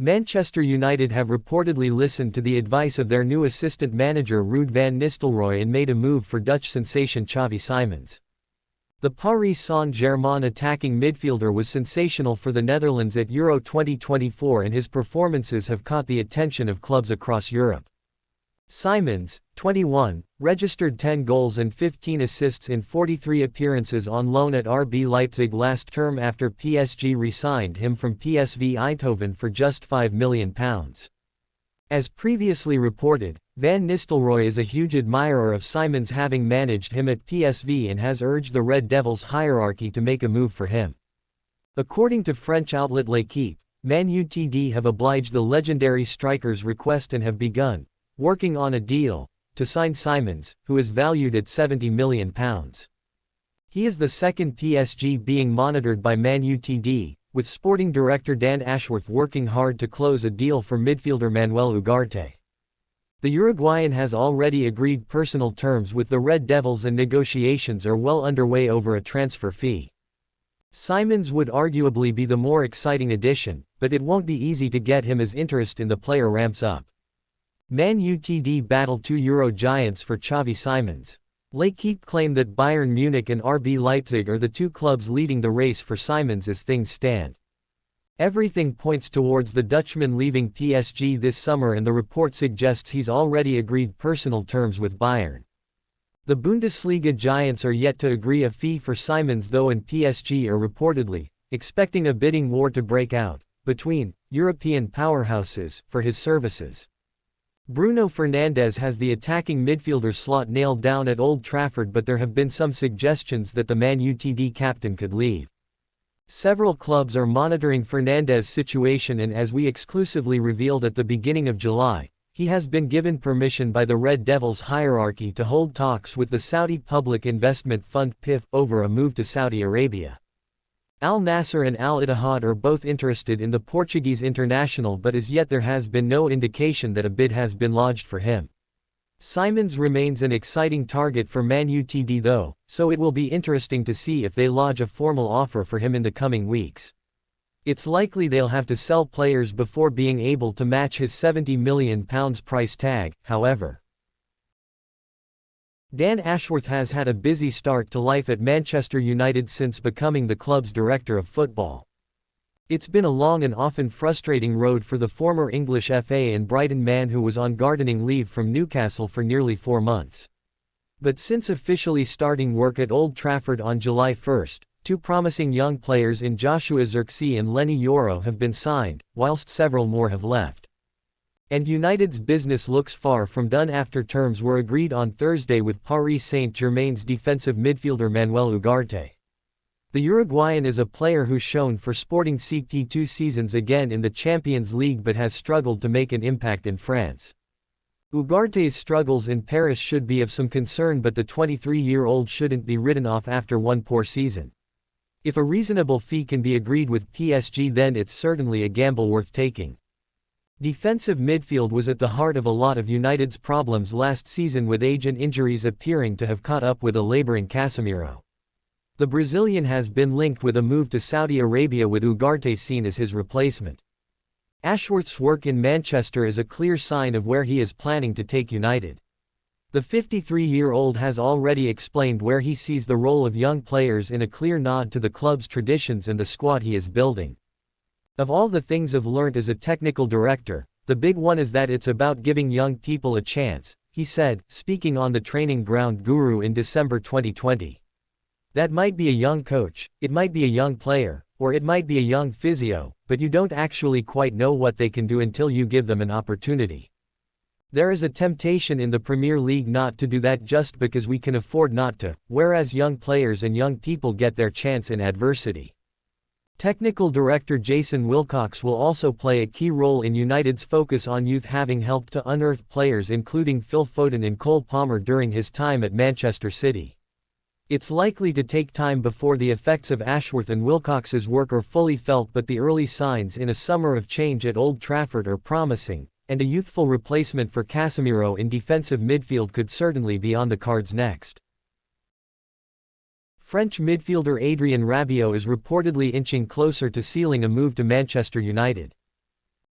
Manchester United have reportedly listened to the advice of their new assistant manager Ruud van Nistelrooy and made a move for Dutch sensation Xavi Simons. The Paris Saint-Germain attacking midfielder was sensational for the Netherlands at Euro 2024 and his performances have caught the attention of clubs across Europe. Simons, 21, registered 10 goals and 15 assists in 43 appearances on loan at RB Leipzig last term after PSG re-signed him from PSV Eindhoven for just £5 million. As previously reported, Van Nistelrooy is a huge admirer of Simons, having managed him at PSV, and has urged the Red Devils hierarchy to make a move for him. According to French outlet L'Équipe, Man Utd have obliged the legendary striker's request and have begun working on a deal to sign Simons, who is valued at £70 million. He is the second PSG being monitored by Man Utd, with sporting director Dan Ashworth working hard to close a deal for midfielder Manuel Ugarte. The Uruguayan has already agreed personal terms with the Red Devils and negotiations are well underway over a transfer fee. Simons would arguably be the more exciting addition, but it won't be easy to get him as interest in the player ramps up. Man Utd battle two Euro giants for Xavi Simons. L'Équipe claim that Bayern Munich and RB Leipzig are the two clubs leading the race for Simons as things stand. Everything points towards the Dutchman leaving PSG this summer, and the report suggests he's already agreed personal terms with Bayern. The Bundesliga giants are yet to agree a fee for Simons though, and PSG are reportedly expecting a bidding war to break out between European powerhouses for his services. Bruno Fernandes has the attacking midfielder slot nailed down at Old Trafford, but there have been some suggestions that the Man Utd captain could leave. Several clubs are monitoring Fernandes' situation, and as we exclusively revealed at the beginning of July, he has been given permission by the Red Devils hierarchy to hold talks with the Saudi Public Investment Fund (PIF) over a move to Saudi Arabia. Al Nassr and Al Ittihad are both interested in the Portuguese international, but as yet there has been no indication that a bid has been lodged for him. Simons remains an exciting target for Man Utd though, so it will be interesting to see if they lodge a formal offer for him in the coming weeks. It's likely they'll have to sell players before being able to match his £70 million price tag, however. Dan Ashworth has had a busy start to life at Manchester United since becoming the club's director of football. It's been a long and often frustrating road for the former English FA and Brighton man who was on gardening leave from Newcastle for nearly 4 months. But since officially starting work at Old Trafford on July 1, two promising young players in Joshua Zirkzee and Lenny Yoro have been signed, whilst several more have left. And United's business looks far from done after terms were agreed on Thursday with Paris Saint-Germain's defensive midfielder Manuel Ugarte. The Uruguayan is a player who's shown for Sporting CP 2 seasons again in the Champions League but has struggled to make an impact in France. Ugarte's struggles in Paris should be of some concern, but the 23-year-old shouldn't be written off after one poor season. If a reasonable fee can be agreed with PSG, then it's certainly a gamble worth taking. Defensive midfield was at the heart of a lot of United's problems last season, with age and injuries appearing to have caught up with a laboring Casemiro. The Brazilian has been linked with a move to Saudi Arabia, with Ugarte seen as his replacement. Ashworth's work in Manchester is a clear sign of where he is planning to take United. The 53-year-old has already explained where he sees the role of young players, in a clear nod to the club's traditions and the squad he is building. Of all the things I've learnt as a technical director, the big one is that it's about giving young people a chance, he said, speaking on the Training Ground Guru in December 2020. That might be a young coach, it might be a young player, or it might be a young physio, but you don't actually quite know what they can do until you give them an opportunity. There is a temptation in the Premier League not to do that just because we can afford not to, whereas young players and young people get their chance in adversity. Technical director Jason Wilcox will also play a key role in United's focus on youth, having helped to unearth players including Phil Foden and Cole Palmer during his time at Manchester City. It's likely to take time before the effects of Ashworth and Wilcox's work are fully felt, but the early signs in a summer of change at Old Trafford are promising, and a youthful replacement for Casemiro in defensive midfield could certainly be on the cards next. French midfielder Adrien Rabiot is reportedly inching closer to sealing a move to Manchester United.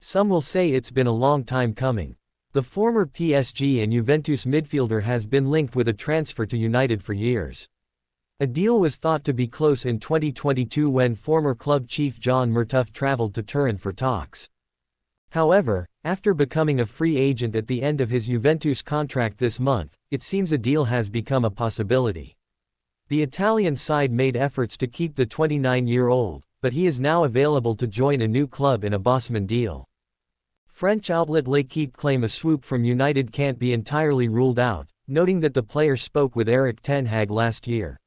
Some will say it's been a long time coming. The former PSG and Juventus midfielder has been linked with a transfer to United for years. A deal was thought to be close in 2022 when former club chief John Murtough traveled to Turin for talks. However, after becoming a free agent at the end of his Juventus contract this month, it seems a deal has become a possibility. The Italian side made efforts to keep the 29-year-old, but he is now available to join a new club in a Bosman deal. French outlet L'Équipe claim a swoop from United can't be entirely ruled out, noting that the player spoke with Erik ten Hag last year.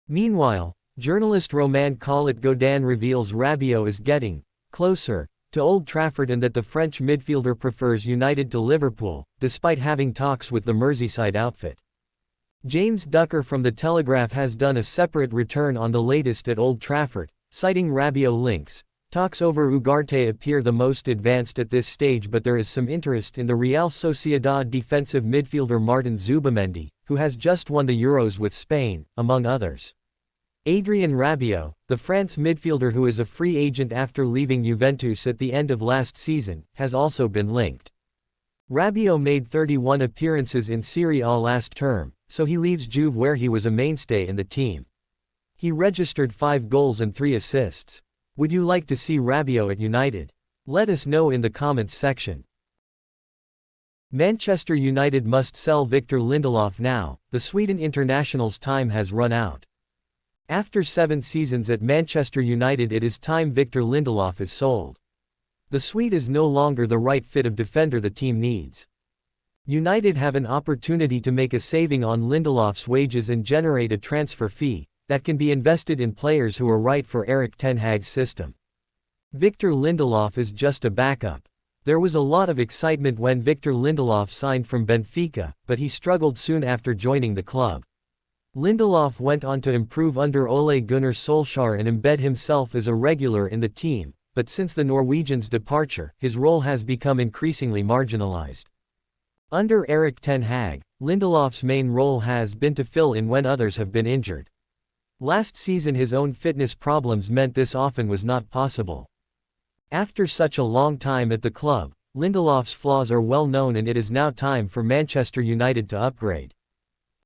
Meanwhile, journalist Romain Collot-Godin reveals Rabiot is getting closer to Old Trafford and that the French midfielder prefers United to Liverpool, despite having talks with the Merseyside outfit. James Ducker from The Telegraph has done a separate return on the latest at Old Trafford, citing Rabiot links. Talks over Ugarte appear the most advanced at this stage, but there is some interest in the Real Sociedad defensive midfielder Martin Zubimendi, who has just won the Euros with Spain, among others. Adrien Rabiot, the France midfielder who is a free agent after leaving Juventus at the end of last season, has also been linked. Rabiot made 31 appearances in Serie A last term, so he leaves Juve where he was a mainstay in the team. He registered 5 goals and 3 assists. Would you like to see Rabiot at United? Let us know in the comments section. Manchester United must sell Victor Lindelof now. The Sweden international's time has run out. After 7 seasons at Manchester United, it is time Victor Lindelof is sold. The Swede is no longer the right fit of defender the team needs. United have an opportunity to make a saving on Lindelof's wages and generate a transfer fee that can be invested in players who are right for Erik ten Hag's system. Victor Lindelof is just a backup. There was a lot of excitement when Victor Lindelof signed from Benfica, but he struggled soon after joining the club. Lindelof went on to improve under Ole Gunnar Solskjaer and embed himself as a regular in the team, but since the Norwegian's departure, his role has become increasingly marginalized. Under Erik ten Hag, Lindelof's main role has been to fill in when others have been injured. Last season his own fitness problems meant this often was not possible. After such a long time at the club, Lindelof's flaws are well known and it is now time for Manchester United to upgrade.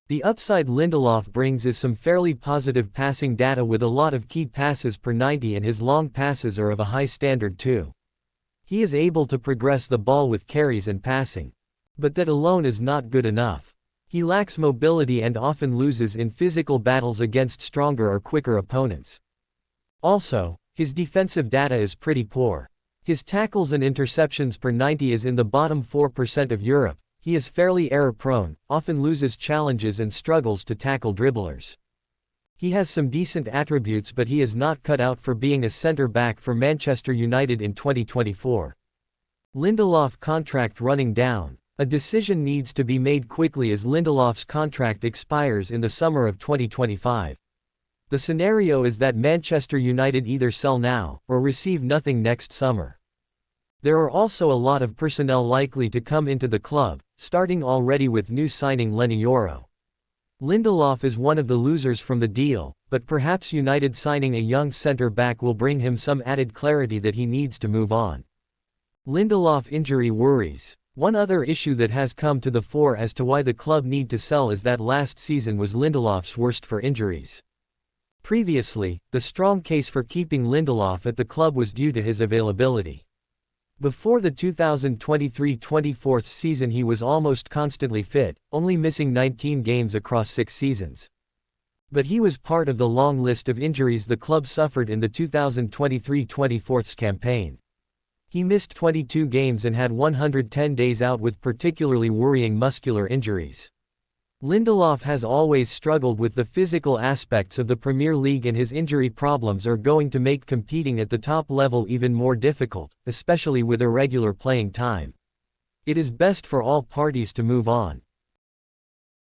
The upside Lindelof brings is some fairly positive passing data with a lot of key passes per 90 and his long passes are of a high standard too. He is able to progress the ball with carries and passing. But that alone is not good enough. He lacks mobility and often loses in physical battles against stronger or quicker opponents. Also, his defensive data is pretty poor. His tackles and interceptions per 90 is in the bottom 4% of Europe. He is fairly error-prone, often loses challenges and struggles to tackle dribblers. He has some decent attributes, but he is not cut out for being a centre-back for Manchester United in 2024. Lindelof contract running down. A decision needs to be made quickly as Lindelof's contract expires in the summer of 2025. The scenario is that Manchester United either sell now, or receive nothing next summer. There are also a lot of personnel likely to come into the club, starting already with new signing Lenny Yoro. Lindelof is one of the losers from the deal, but perhaps United signing a young centre-back will bring him some added clarity that he needs to move on. Lindelof injury worries. One other issue that has come to the fore as to why the club need to sell is that last season was Lindelof's worst for injuries. Previously, the strong case for keeping Lindelof at the club was due to his availability. Before the 2023-24 season he was almost constantly fit, only missing 19 games across 6 seasons. But he was part of the long list of injuries the club suffered in the 2023-24 campaign. He missed 22 games and had 110 days out with particularly worrying muscular injuries. Lindelof has always struggled with the physical aspects of the Premier League and his injury problems are going to make competing at the top level even more difficult, especially with irregular playing time. It is best for all parties to move on.